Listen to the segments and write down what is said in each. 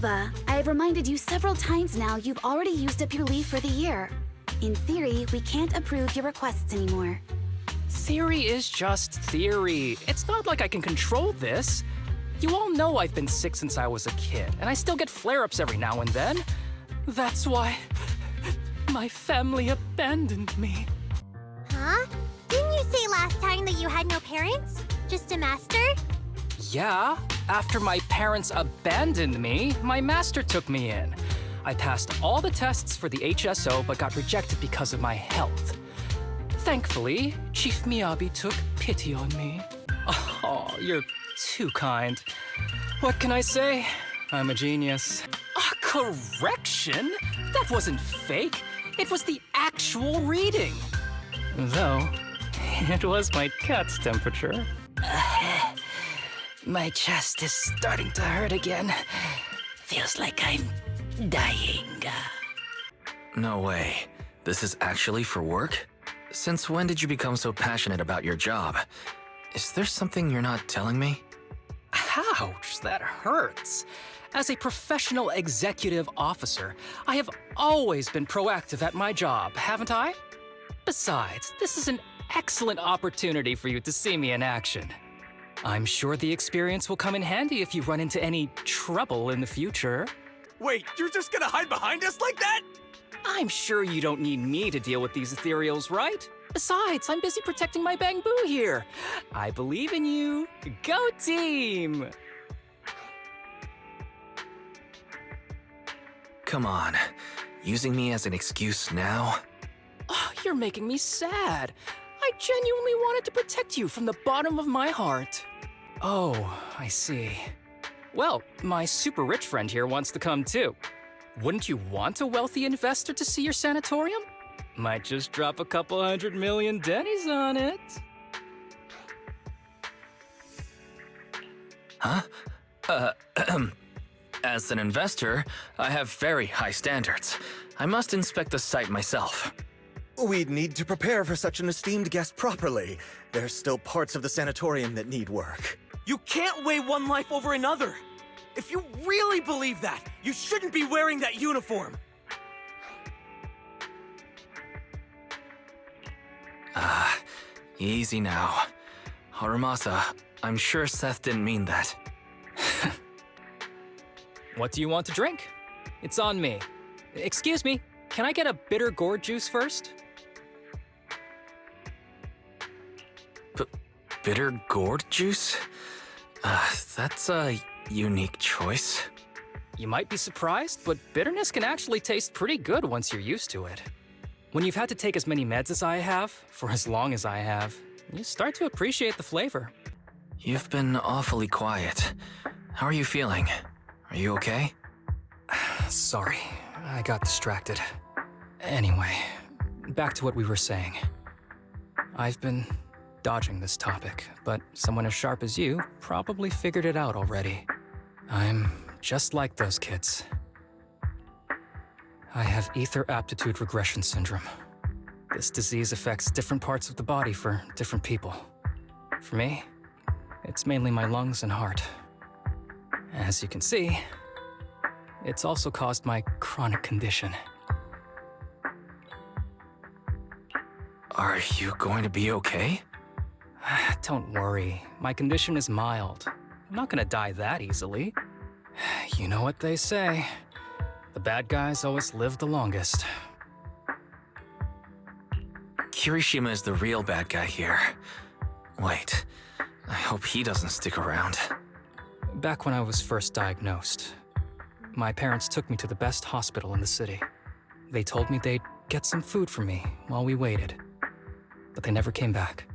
Baba, I have reminded you several times now you've already used up your leave for the year. In theory, we can't approve your requests anymore. Theory is just theory. It's not like I can control this. You all know I've been sick since I was a kid, and I still get flare-ups every now and then. That's why my family abandoned me. Huh? Didn't you say last time that you had no parents? Just a master? Yeah, after my parents abandoned me, my master took me in. I passed all the tests for the HSO but got rejected because of my health. Thankfully, Chief Miyabi took pity on me. Oh, you're too kind. What can I say? I'm a genius. A correction? That wasn't fake. It was the actual reading. Though, it was my cat's temperature. My chest is starting to hurt again. Feels like I'm dying. No way. This is actually for work? Since when did you become so passionate about your job? Is there something you're not telling me? Ouch, that hurts. As a professional executive officer, I have always been proactive at my job, haven't I? Besides, this is an excellent opportunity for you to see me in action. I'm sure the experience will come in handy if you run into any trouble in the future. Wait, you're just gonna hide behind us like that? I'm sure you don't need me to deal with these ethereals, right? Besides, I'm busy protecting my bamboo here. I believe in you. Go team! Come on. Using me as an excuse now? Oh, you're making me sad. I genuinely wanted to protect you from the bottom of my heart. Oh, I see. Well, my super rich friend here wants to come too. Wouldn't you want a wealthy investor to see your sanatorium? Might just drop a couple $100 million dennies on it. Huh? As an investor, I have very high standards. I must inspect the site myself. We'd need to prepare for such an esteemed guest properly. There's still parts of the sanatorium that need work. You can't weigh one life over another! If you really believe that, you shouldn't be wearing that uniform! Easy now. Harumasa, I'm sure Seth didn't mean that. What do you want to drink? It's on me. Excuse me, can I get a bitter gourd juice first? Bitter gourd juice? That's a unique choice. You might be surprised, but bitterness can actually taste pretty good once you're used to it. When you've had to take as many meds as I have, for as long as I have, you start to appreciate the flavor. You've been awfully quiet. How are you feeling? Are you okay? Sorry, I got distracted. Anyway, back to what we were saying. I've been dodging this topic, but someone as sharp as you probably figured it out already. I'm just like those kids. I have ether aptitude regression syndrome. This disease affects different parts of the body for different people. For me, it's mainly my lungs and heart. As you can see, it's also caused my chronic condition. Are you going to be okay? Don't worry, my condition is mild. I'm not gonna die that easily. You know what they say. The bad guys always live the longest. Kirishima is the real bad guy here. Wait, I hope he doesn't stick around. Back when I was first diagnosed, my parents took me to the best hospital in the city. They told me they'd get some food for me while we waited, but they never came back.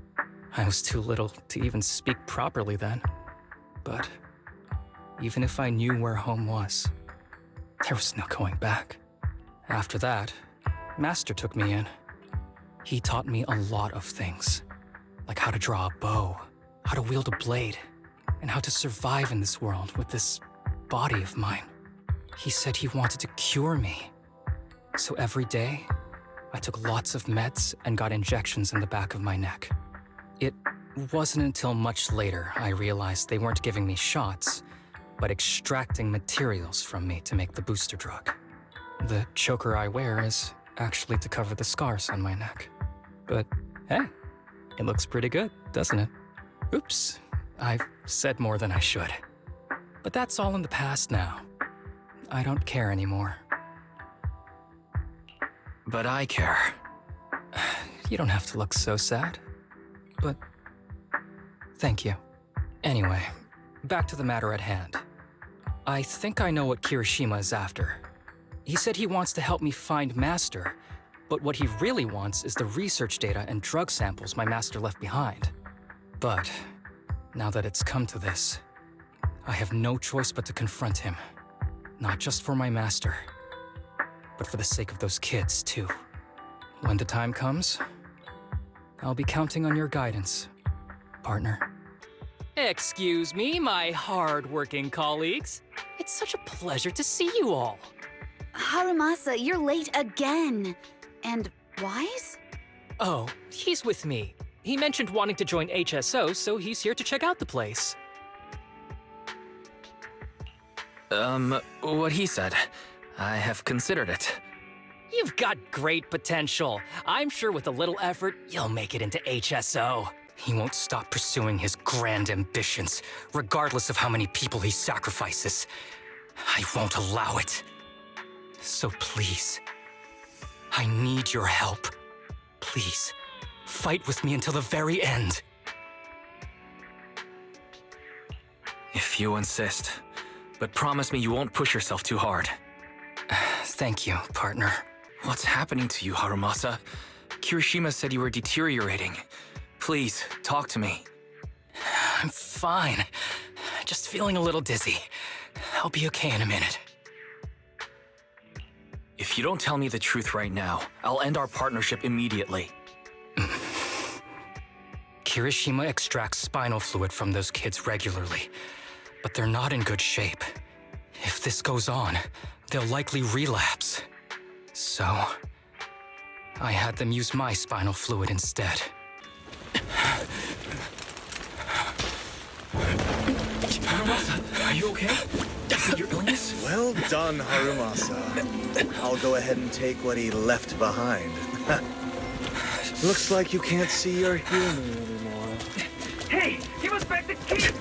I was too little to even speak properly then. But even if I knew where home was, there was no going back. After that, Master took me in. He taught me a lot of things, like how to draw a bow, how to wield a blade, and how to survive in this world with this body of mine. He said he wanted to cure me. So every day, I took lots of meds and got injections in the back of my neck. It wasn't until much later I realized they weren't giving me shots, but extracting materials from me to make the booster drug. The choker I wear is actually to cover the scars on my neck. But hey, it looks pretty good, doesn't it? Oops, I've said more than I should. But that's all in the past now. I don't care anymore. But I care. You don't have to look so sad. But thank you. Anyway, back to the matter at hand. I think I know what Kirishima is after. He said he wants to help me find Master, but what he really wants is the research data and drug samples my master left behind. But now that it's come to this, I have no choice but to confront him. Not just for my master, but for the sake of those kids, too. When the time comes, I'll be counting on your guidance, partner. Excuse me, my hard-working colleagues. It's such a pleasure to see you all. Harumasa, you're late again. And Wise? Oh, he's with me. He mentioned wanting to join HSO, so he's here to check out the place. What he said. I have considered it. You've got great potential. I'm sure with a little effort, you'll make it into HSO. He won't stop pursuing his grand ambitions, regardless of how many people he sacrifices. I won't allow it. So please, I need your help. Please, fight with me until the very end. If you insist. But promise me you won't push yourself too hard. Thank you, partner. What's happening to you, Harumasa? Kirishima said you were deteriorating. Please, talk to me. I'm fine. Just feeling a little dizzy. I'll be okay in a minute. If you don't tell me the truth right now, I'll end our partnership immediately. Kirishima extracts spinal fluid from those kids regularly, but they're not in good shape. If this goes on, they'll likely relapse. So, I had them use my spinal fluid instead. Harumasa, are you okay? Is it your illness? Well done, Harumasa. I'll go ahead and take what he left behind. Looks like you can't see or hear me anymore. Hey, give us back the key!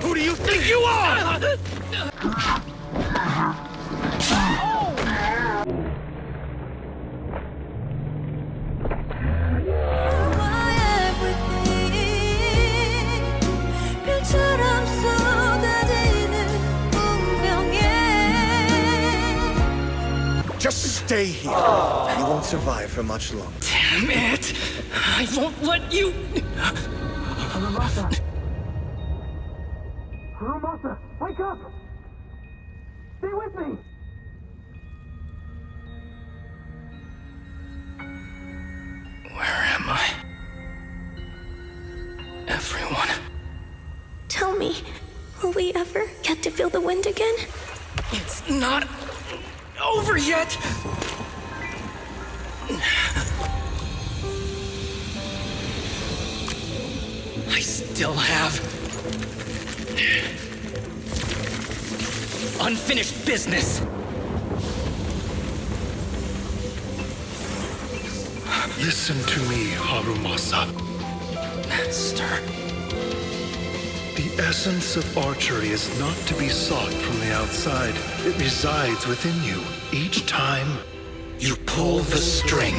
Who do you think you are? Just stay here. You won't survive for much longer. Damn it! I won't let you... Harumasa! Harumasa, wake up! Stay with me! Where am I? Everyone. Tell me, will we ever get to feel the wind again? It's not over yet! I still have unfinished business. Listen to me, Harumasa. Master. The essence of archery is not to be sought from the outside. It resides within you. Each time You pull the string.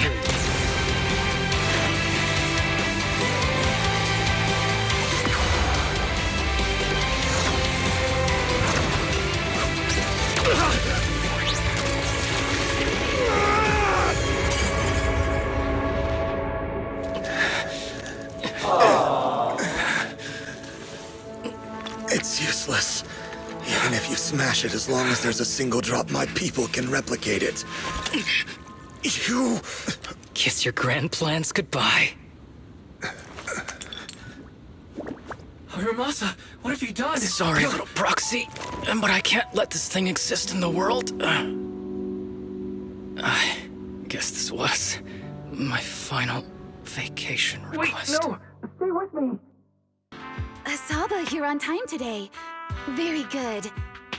It's useless. Even if you smash it, as long as there's a single drop, my people can replicate it. You... Kiss your grand plans goodbye. Harumasa, what have you done? Sorry, little proxy, but I can't let this thing exist in the world. I guess this was my final vacation request. Wait, no! Stay with me! Saba, you're on time today. Very good.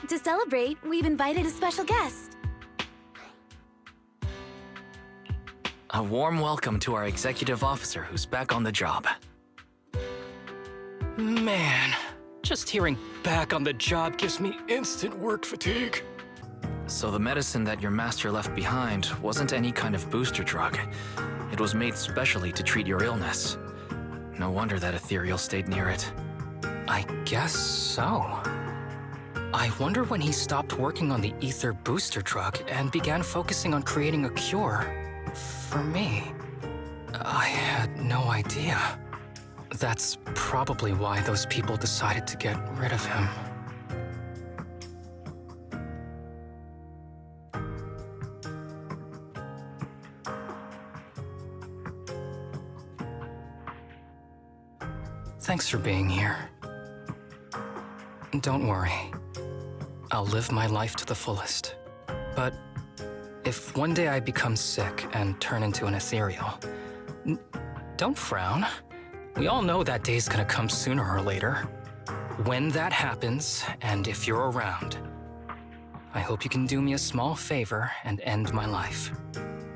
To celebrate, we've invited a special guest. A warm welcome to our executive officer who's back on the job. Man, just hearing back on the job gives me instant work fatigue. So the medicine that your master left behind wasn't any kind of booster drug. It was made specially to treat your illness. No wonder that ethereal stayed near it. I guess so. I wonder when he stopped working on the ether booster drug and began focusing on creating a cure for me. I had no idea. That's probably why those people decided to get rid of him. Thanks for being here. Don't worry. I'll live my life to the fullest. But if one day I become sick and turn into an ethereal, don't frown. We all know that day's gonna come sooner or later. When that happens, and if you're around, I hope you can do me a small favor and end my life.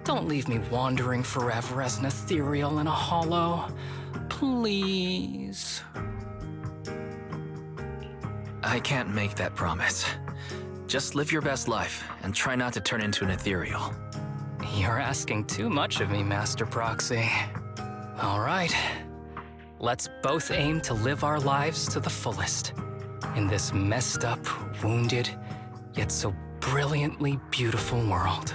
Don't leave me wandering forever as an ethereal in a hollow. Please. I can't make that promise. Just live your best life and try not to turn into an ethereal. You're asking too much of me, Master Proxy. All right. Let's both aim to live our lives to the fullest in this messed up, wounded, yet so brilliantly beautiful world.